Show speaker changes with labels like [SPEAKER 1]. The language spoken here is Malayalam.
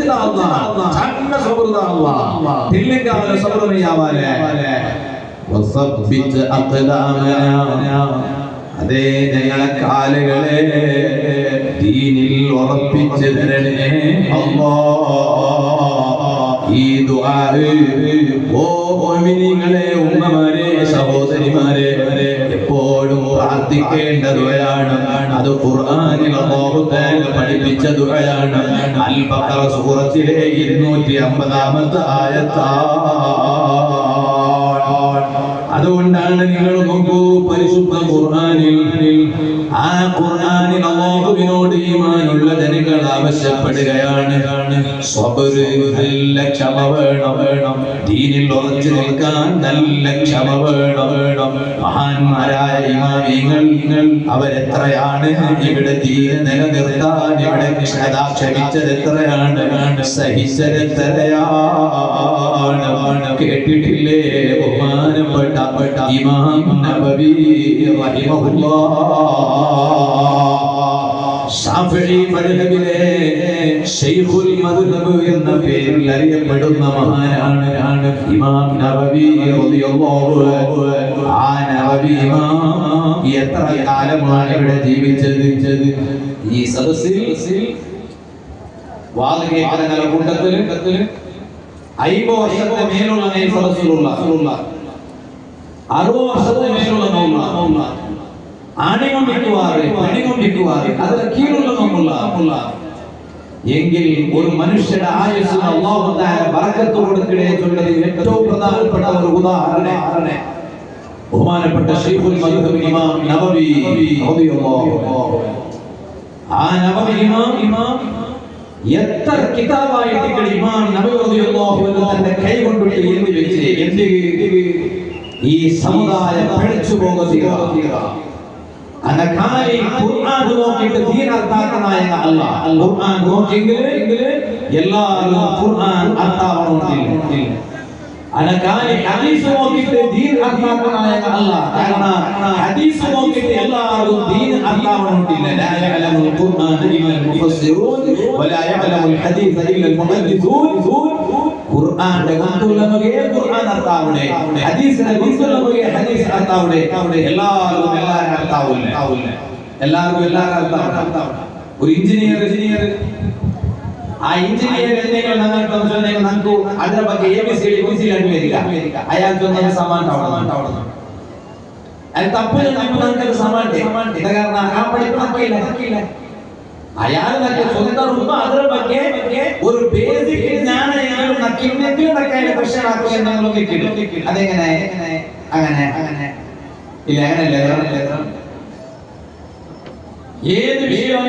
[SPEAKER 1] സോച്ചിതാ അല്ലാഹ് ചന്ന സബറുദാ അല്ലാഹ് തില്ലങ്കാല സബറുമയാവാലെ വസബ്ബിത് അഖദാമനാ അതേ ഞങ്ങളെ കാലുകളെ ദീനിൽ ഉറപ്പിച്ചു തരണേ അല്ലാഹ് ഈ ദുആ ഓ മുഅ്മിനീങ്ങളെ ഉമ്മമാരെ സഹോദരിമാരെ എപ്പോഴും പ്രാർത്ഥിക്കേണ്ട ദുആയാണ് അത് ഖുർആനിൽ അല്ലാഹു തആല പഠിപ്പിച്ച ദുആയാണ് അൽ ബഖറ സൂറത്തിലെ 250ാമത്തെ ആയത്താണ് അതുകൊണ്ടാണ് നിങ്ങൾ നോക്കൂ പരിശുദ്ധ ഖുർആനിൽ ആ ഖുർആനിൽ അല്ലാഹുവിനോട് ഈമാനുള്ള ജനങ്ങൾ ആവശ്യപ്പെടുകയാണ് സബർ നല്ല ക്ഷമ വേണം ദീനിൽ ഉറച്ചു നിൽക്കാൻ നല്ല ക്ഷമ വേണം മഹാന്മാരായ ഇമാമിങ്ങൾ അവരെത്രയാണ് ഇവിടെ ദീൻ നിലനിർത്താൻ ഇവിടെ ക്ഷമിച്ചത് എത്രയാണ് സഹിച്ചത് എത്രയാണ് കേട്ടിട്ടില്ലേ ബഹുമാനപ്പെട്ട ഇമാം നബവി റഹിമഹുല്ലാഹ് ശാഫിഈ മദ്ഹബിലെ ശൈഖുൽ മദ്ഹബ് എന്ന പേരിൽ അറിയപ്പെടുന്ന മഹാനാണ് ഇമാം നബവി റളിയല്ലാഹു അൻഹു ആ നബവി ഇമാം എത്ര കാലമാണ് ഇവിടെ ജീവിച്ചത് ഈ സദസ്സിൽ വാദകേക്കരങ്ങള കൂട്ടത്തിൽ 50 വർഷത്തെ മേലുള്ള സദസ്സിലുള്ള 60 വർഷത്തെ മേലുള്ള നോമ്പുള്ള ആണികൊണ്ടിരിക്കുവാറ് അതിന് കീഴുള്ള നോമ്പുള്ള എങ്കിൽ ഒരു മനുഷ്യന്റെ ആയുസ്സിന് അല്ലാഹു തആല ബറക്കത്ത് കൊടുക്കണേ എന്നുള്ളത് ഏറ്റവും പ്രധാനപ്പെട്ട ഒരു ഉദാഹരണം ബഹുമാനപ്പെട്ട ശൈഖുൽ മദ്ഹബ് ഇമാം നബവി റളിയല്ലാഹു അൻഹു ആ നബവി ഇമാം എത്ര കിതാബായിട്ട് ഇമാം നബവി റളിയല്ലാഹു അൻഹു തന്റെ കൈ കൊണ്ടിട്ട് എഴുതി വെച്ച് ഈ സമുദായം പഠിച്ചു പോകുക അനക്കായി ഖുർആൻ നോക്കിയിട്ട് ദീൻ അർത്ഥാക്കനായ അല്ലാഹ് ഖുർആൻ നോക്കിയെങ്കിൽ എല്ലാവരും ഖുർആൻ അർത്ഥാവണമെന്നില്ല അനക്കായി ഹദീസ് നോക്കിയിട്ട് ദീൻ അർത്ഥാക്കനായ അല്ലാഹ് കാരണം ഹദീസ് നോക്കിയിട്ട് എല്ലാവരും ദീൻ അർത്ഥാവണമെന്നില്ല ലാ യഅലമുൽ ഖുർആൻ ഇല്ലൽ മുഫസ്സിറൂൻ വലാ യഅലമുൽ ഹദീസ് ഇല്ലൽ മുഹദ്ദിസൂൻ ഖുർആന്റെ ഗുണത്തുള്ളവരെ ഖുർആൻ അർത്ഥാവണേ ഹദീസിന്റെ ഗുണത്തുള്ളവരെ ഹദീസ് അർത്ഥാവണേ എല്ലാവരും അർത്ഥാവില്ല എല്ലാവരും അർത്ഥാവണം ഒരു എഞ്ചിനീയർ ആ എഞ്ചിനീയർ എന്തെങ്കിലും നമുക്ക് അതിന്റെ ಬಗ್ಗೆ ABCD അമേരിക്ക അയാൾക്ക് സമാനം അത് തപ്പിൽ നമുക്ക് സമാനം കാരണം ആ പഠിപ്പില്ല അയാളൊക്കെ സ്വന്തം രൂപ അതിന്റെ ಬಗ್ಗೆ ഒരു ബേസിക് ജ്ഞാനം പക്ഷേ അതെങ്ങനെ അങ്ങനെ ഇല്ല അങ്ങനെയല്ലേ ഏത് വിഷയം